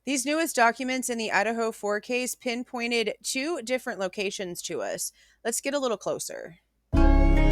These newest documents in the Idaho 4 case pinpointed two different locations to us. Let's get a little closer.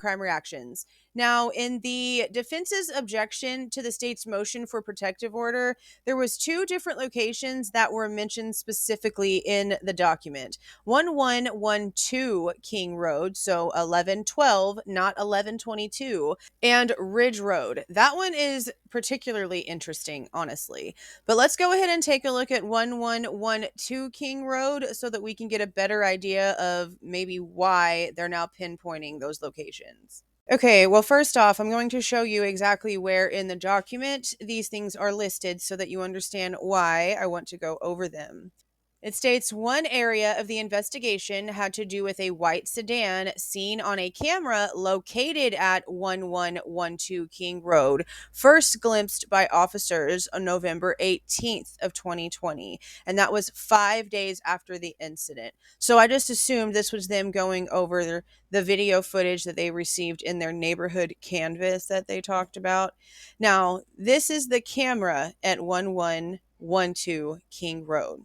Crime reactions. Now, in the defense's objection to the state's motion for protective order, there was two different locations that were mentioned specifically in the document. 1112 King Road, so 1112, not 1122, and Ridge Road. That one is particularly interesting, honestly. But let's go ahead and take a look at 1112 King Road so that we can get a better idea of maybe why they're now pinpointing those locations. Okay, well, first off, I'm going to show you exactly where in the document these things are listed so that you understand why I want to go over them. It states one area of the investigation had to do with a white sedan seen on a camera located at 1112 King Road, first glimpsed by officers on November 18th of 2020, and that was 5 days after the incident. So I just assumed this was them going over the video footage that they received in their neighborhood canvas that they talked about. Now, this is the camera at 1112 King Road.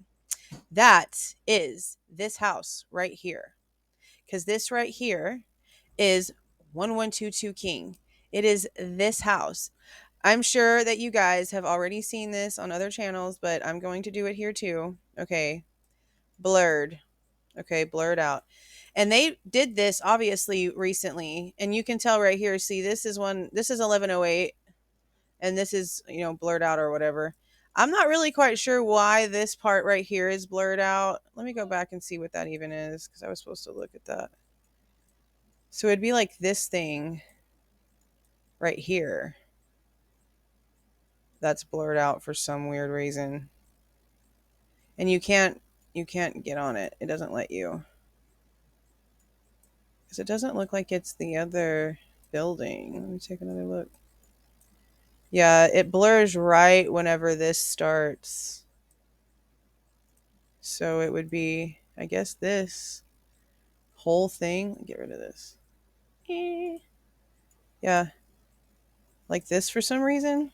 That is this house right here. Because this right here is 1122 King. It is this house. I'm sure that you guys have already seen this on other channels, but I'm going to do it here too. Okay. Blurred. Okay, blurred out. And they did this obviously recently, and you can tell right here. See, this is 1108, and this is, blurred out or whatever. I'm not really quite sure why this part right here is blurred out. Let me go back and see what that even is, because I was supposed to look at that. So it'd be like this thing right here that's blurred out for some weird reason. And you can't get on it. It doesn't let you. Because it doesn't look like it's the other building. Let me take another look. Yeah, it blurs right whenever this starts. So it would be, I guess, this whole thing. Get rid of this. Yeah. Like this for some reason.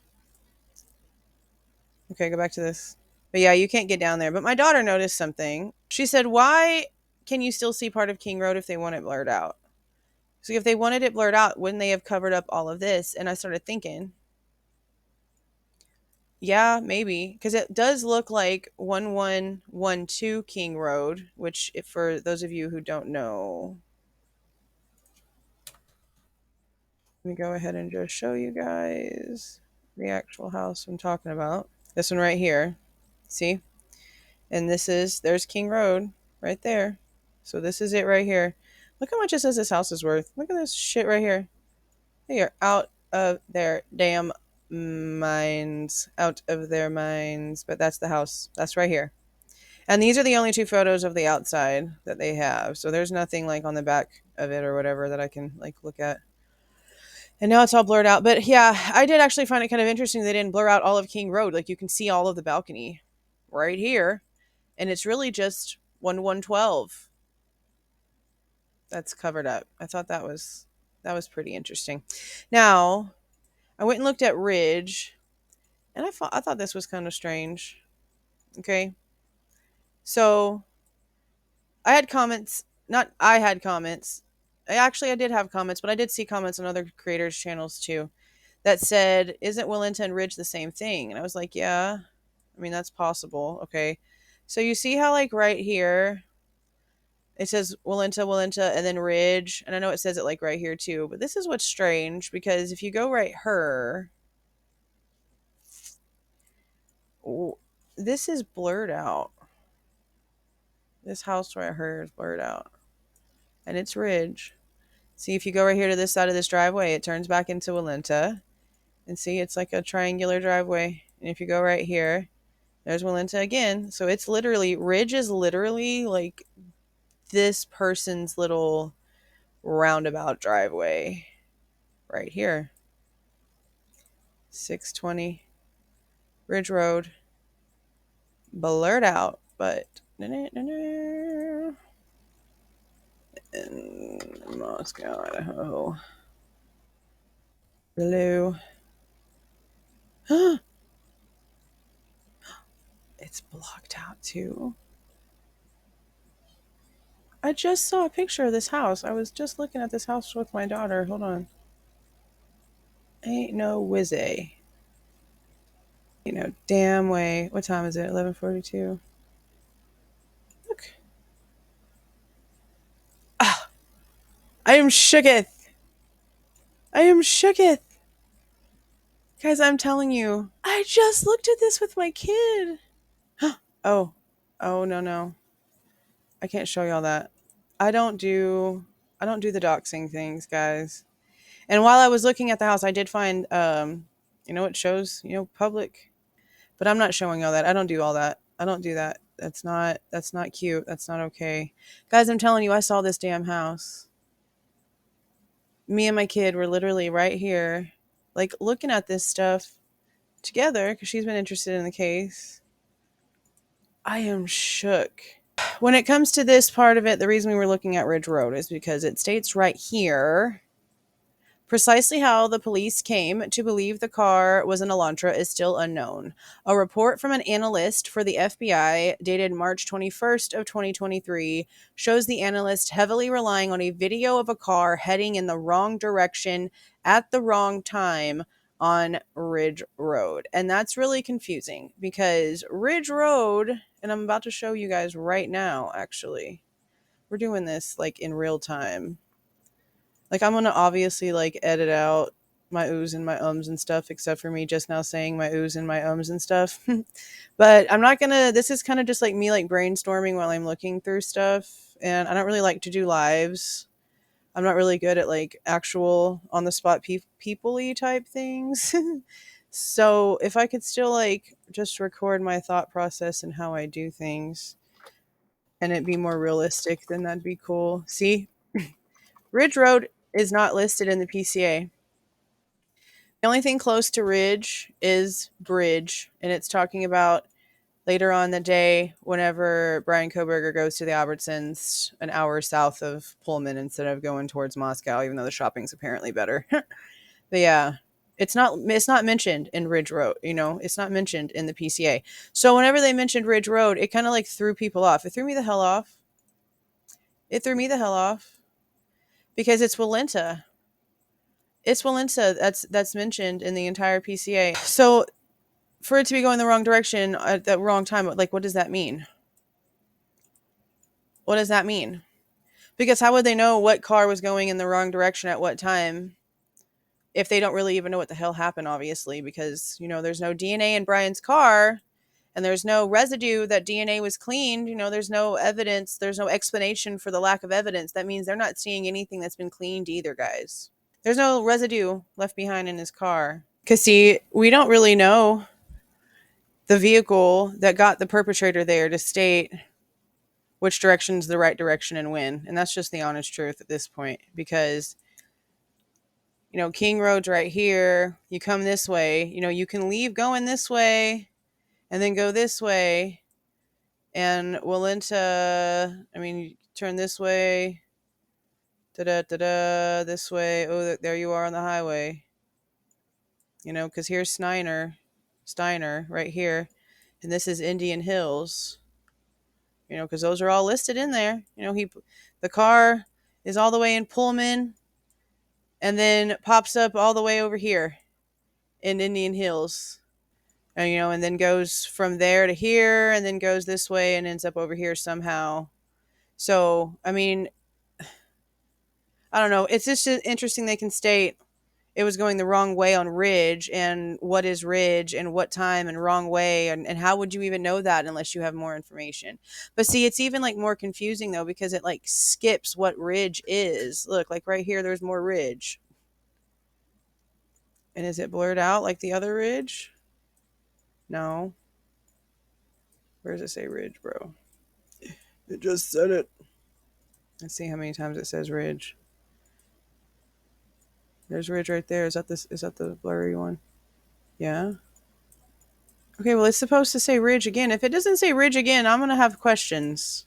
Okay, go back to this. But yeah, you can't get down there. But my daughter noticed something. She said, why can you still see part of King Road if they want it blurred out? So if they wanted it blurred out, wouldn't they have covered up all of this? And I started thinking, yeah, maybe. Because it does look like 1112 King Road, which, if for those of you who don't know, let me go ahead and just show you guys the actual house I'm talking about. This one right here. See? And there's King Road right there. So this is it right here. Look how much it says this house is worth. Look at this shit right here. They are out of their damn minds. Out of their minds. But that's the house. That's right here. And these are the only two photos of the outside that they have. So there's nothing like on the back of it or whatever that I can like look at. And now it's all blurred out. But yeah, I did actually find it kind of interesting they didn't blur out all of King Road. Like you can see all of the balcony right here. And it's really just 1112 that's covered up. I thought that was pretty interesting. Now, I went and looked at Ridge, and I thought this was kind of strange. Okay. So, I had comments, not I had comments. I did have comments, but I did see comments on other creators' channels too that said, "Isn't Willenta and Ridge the same thing?" And I was like, "Yeah. I mean, that's possible." Okay. So, you see how like right here it says Willenta, and then Ridge. And I know it says it like right here too. But this is what's strange, because if you go right here, this is blurred out. This house right here is blurred out. And it's Ridge. See, if you go right here to this side of this driveway, it turns back into Willenta. And see, it's like a triangular driveway. And if you go right here, there's Willenta again. So it's literally, Ridge is literally like this person's little roundabout driveway right here. 620 Ridge Road. Blurred out, but in Moscow, Idaho. Blue. It's blocked out too. I just saw a picture of this house. I was just looking at this house with my daughter. Hold on. Ain't no whizzy. You know, damn way. What time is it? 11:42. Look. Ah, I am shooketh. I am shooketh. Guys, I'm telling you. I just looked at this with my kid. Oh. Oh, no, no. I can't show y'all that. I don't do the doxing things, guys. And while I was looking at the house, I did find it shows, public. But I'm not showing all that. I don't do all that. I don't do that. That's not cute. That's not okay. Guys, I'm telling you, I saw this damn house. Me and my kid were literally right here, like looking at this stuff together because she's been interested in the case. I am shook. When it comes to this part of it, the reason we were looking at Ridge Road is because it states right here, precisely how the police came to believe the car was an Elantra is still unknown. A report from an analyst for the FBI dated March 21st of 2023 shows the analyst heavily relying on a video of a car heading in the wrong direction at the wrong time on Ridge Road. And that's really confusing because Ridge Road, and I'm about to show you guys right now, actually. We're doing this like in real time. Like, I'm going to obviously, like, edit out my oohs and my ums and stuff, except for me just now saying my oohs and my ums and stuff. But I'm not going to, this is kind of just like me, like, brainstorming while I'm looking through stuff. And I don't really like to do lives. I'm not really good at, like, actual on-the-spot people-y type things. So if I could still, like, just record my thought process and how I do things and it be more realistic, then that'd be cool. See? Ridge Road is not listed in the PCA. The only thing close to Ridge is Bridge, and it's talking about later on the day whenever Bryan Kohberger goes to the Albertsons an hour south of Pullman instead of going towards Moscow, even though the shopping's apparently better. But yeah, it's not mentioned in Ridge Road, it's not mentioned in the PCA. So whenever they mentioned Ridge Road, it kind of like threw people off. It threw me the hell off. Because it's Walenta. It's Walenta that's mentioned in the entire PCA. So for it to be going the wrong direction at the wrong time, like, what does that mean? What does that mean? Because how would they know what car was going in the wrong direction at what time if they don't really even know what the hell happened, obviously? Because, there's no DNA in Brian's car and there's no residue that DNA was cleaned. There's no evidence. There's no explanation for the lack of evidence. That means they're not seeing anything that's been cleaned either, guys. There's no residue left behind in his car. Because, see, we don't really know the vehicle that got the perpetrator there to state which direction's the right direction and when. And that's just the honest truth at this point. Because, King Road's right here. You come this way. You can leave going this way and then go this way. And Walenta, you turn this way. Da-da-da-da, this way. Oh, there you are on the highway. Because here's Steiner right here. And this is Indian Hills. Because those are all listed in there. The car is all the way in Pullman and then pops up all the way over here in Indian Hills. And then goes from there to here and then goes this way and ends up over here somehow. So, I don't know. It's just interesting they can state it was going the wrong way on Ridge, and what is Ridge and what time and wrong way, and how would you even know that unless you have more information? But see, it's even like more confusing though, because it like skips what Ridge is. Look, like right here, there's more Ridge. And is it blurred out like the other Ridge? No. Where does it say Ridge, bro? It just said it. Let's see how many times it says Ridge. There's Ridge right there. Is that the blurry one? Yeah. Okay, well, it's supposed to say Ridge again. If it doesn't say Ridge again, I'm going to have questions.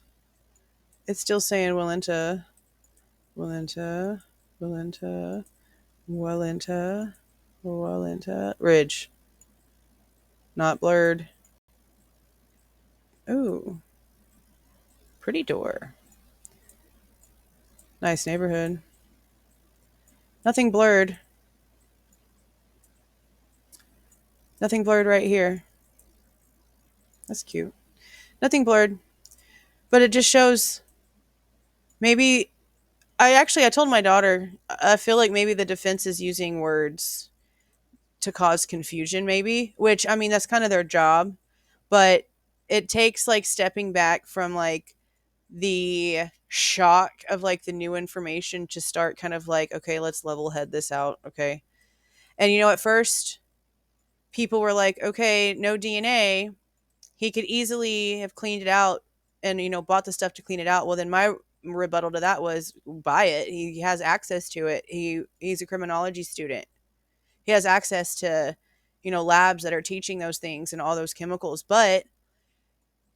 It's still saying Walenta, Ridge. Not blurred. Ooh, pretty door. Nice neighborhood. Nothing blurred. Nothing blurred right here. That's cute. Nothing blurred. But it just shows maybe I told my daughter I feel like maybe the defense is using words to cause confusion maybe, which I mean that's kind of their job, but it takes like stepping back from like the shock of like the new information to start kind of like okay, let's level head this out, okay? And at first people were like, okay, no DNA, he could easily have cleaned it out and bought the stuff to clean it out. Well, then my rebuttal to that was buy it. He has access to it. He's a criminology student. He has access to labs that are teaching those things and all those chemicals. But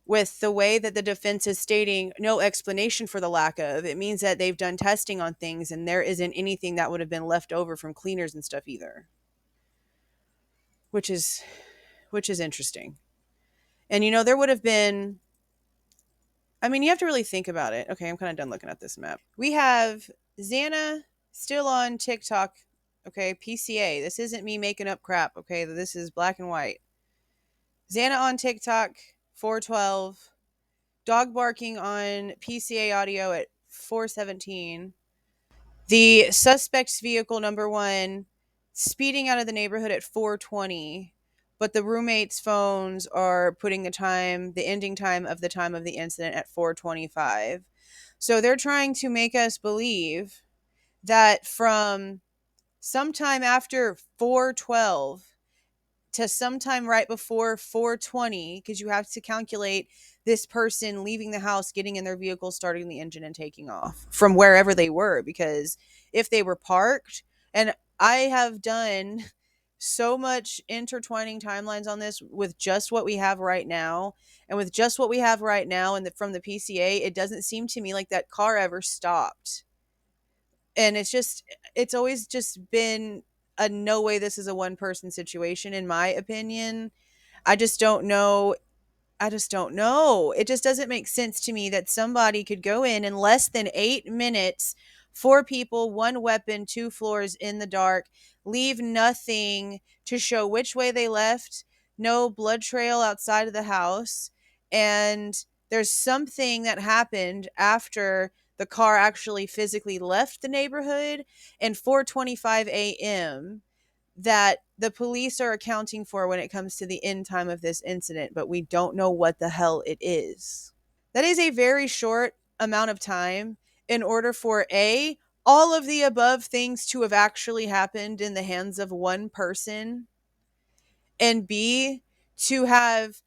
with the way that the defense is stating no explanation for the lack of, it means that they've done testing on things and there isn't anything that would have been left over from cleaners and stuff either, which is interesting. And there would have been, I mean, you have to really think about it. Okay, I'm kind of done looking at this map. We have Zanna still on TikTok. Okay, PCA. This isn't me making up crap. Okay, this is black and white. Zanna on TikTok, 412. Dog barking on PCA audio at 417. The suspect's vehicle number 1 speeding out of the neighborhood at 420. But the roommates' phones are putting the ending time of the incident at 425. So they're trying to make us believe that from sometime after 412 to sometime right before 420, because you have to calculate this person leaving the house, getting in their vehicle, starting the engine, and taking off from wherever they were. Because if they were parked, and I have done so much intertwining timelines on this with just what we have right now, and with just what we have right now, and from the PCA, it doesn't seem to me like that car ever stopped. And it's always just been a no way this is a one person situation, in my opinion. I just don't know. It just doesn't make sense to me that somebody could go in less than 8 minutes, 4 people, 1 weapon, 2 floors in the dark, leave nothing to show which way they left, no blood trail outside of the house. And there's something that happened after the car actually physically left the neighborhood and 4:25 a.m. that the police are accounting for when it comes to the end time of this incident, but we don't know what the hell it is. That is a very short amount of time in order for all of the above things to have actually happened in the hands of one person, and B, to have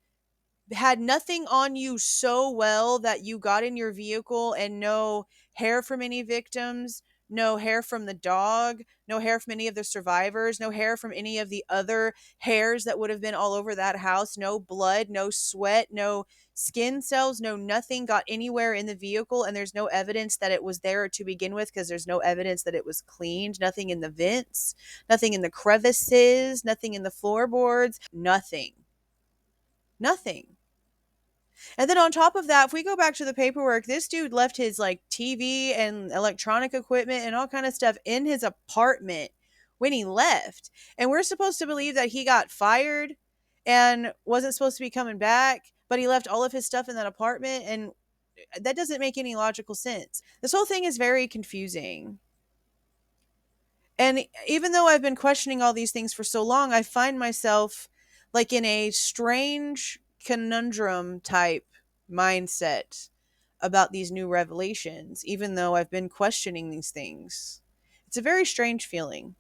had nothing on you so well that you got in your vehicle and no hair from any victims, no hair from the dog, no hair from any of the survivors, no hair from any of the other hairs that would have been all over that house, no blood, no sweat, no skin cells, no nothing got anywhere in the vehicle, and there's no evidence that it was there to begin with because there's no evidence that it was cleaned, nothing in the vents, nothing in the crevices, nothing in the floorboards, nothing. And then on top of that, if we go back to the paperwork, this dude left his like TV and electronic equipment and all kind of stuff in his apartment when he left. And we're supposed to believe that he got fired and wasn't supposed to be coming back, but he left all of his stuff in that apartment, and that doesn't make any logical sense. This whole thing is very confusing. And even though I've been questioning all these things for so long, I find myself like in a strange conundrum type mindset about these new revelations, even though I've been questioning these things. It's a very strange feeling.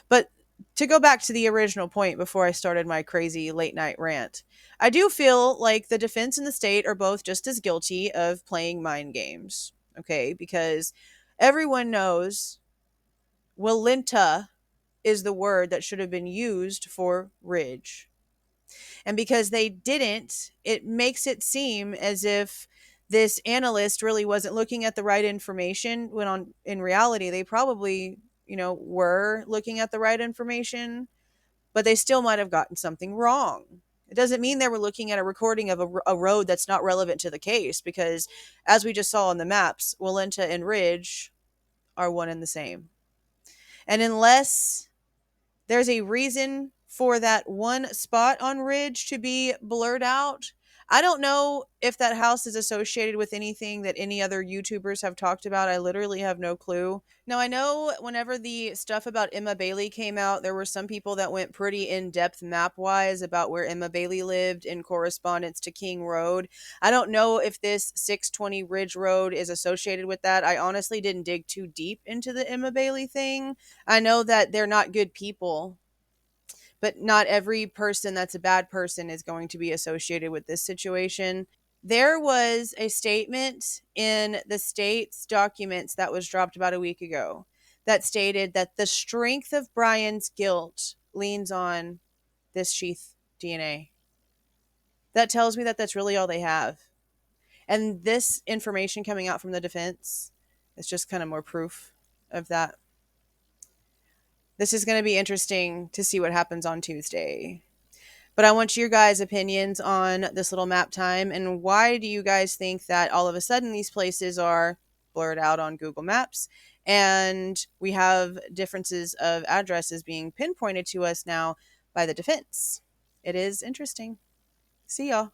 But to go back to the original point before I started my crazy late night rant, I do feel like the defense and the state are both just as guilty of playing mind games. Okay, because everyone knows Walinta is the word that should have been used for ridge. And because they didn't, it makes it seem as if this analyst really wasn't looking at the right information when in reality they probably, were looking at the right information, but they still might have gotten something wrong. It doesn't mean they were looking at a recording of a road that's not relevant to the case, because as we just saw on the maps, Walenta and Ridge are one and the same. And unless there's a reason for that one spot on Ridge to be blurred out, I don't know if that house is associated with anything that any other YouTubers have talked about. I literally have no clue. Now, I know whenever the stuff about Emma Bailey came out, there were some people that went pretty in-depth map-wise about where Emma Bailey lived in correspondence to King Road. I don't know if this 620 Ridge Road is associated with that. I honestly didn't dig too deep into the Emma Bailey thing. I know that they're not good people, but not every person that's a bad person is going to be associated with this situation. There was a statement in the state's documents that was dropped about a week ago that stated that the strength of Bryan's guilt leans on this sheath DNA. That tells me that that's really all they have. And this information coming out from the defense is just kind of more proof of that. This is going to be interesting to see what happens on Tuesday. But I want your guys' opinions on this little map time, and why do you guys think that all of a sudden these places are blurred out on Google Maps, and we have differences of addresses being pinpointed to us now by the defense? It is interesting. See y'all.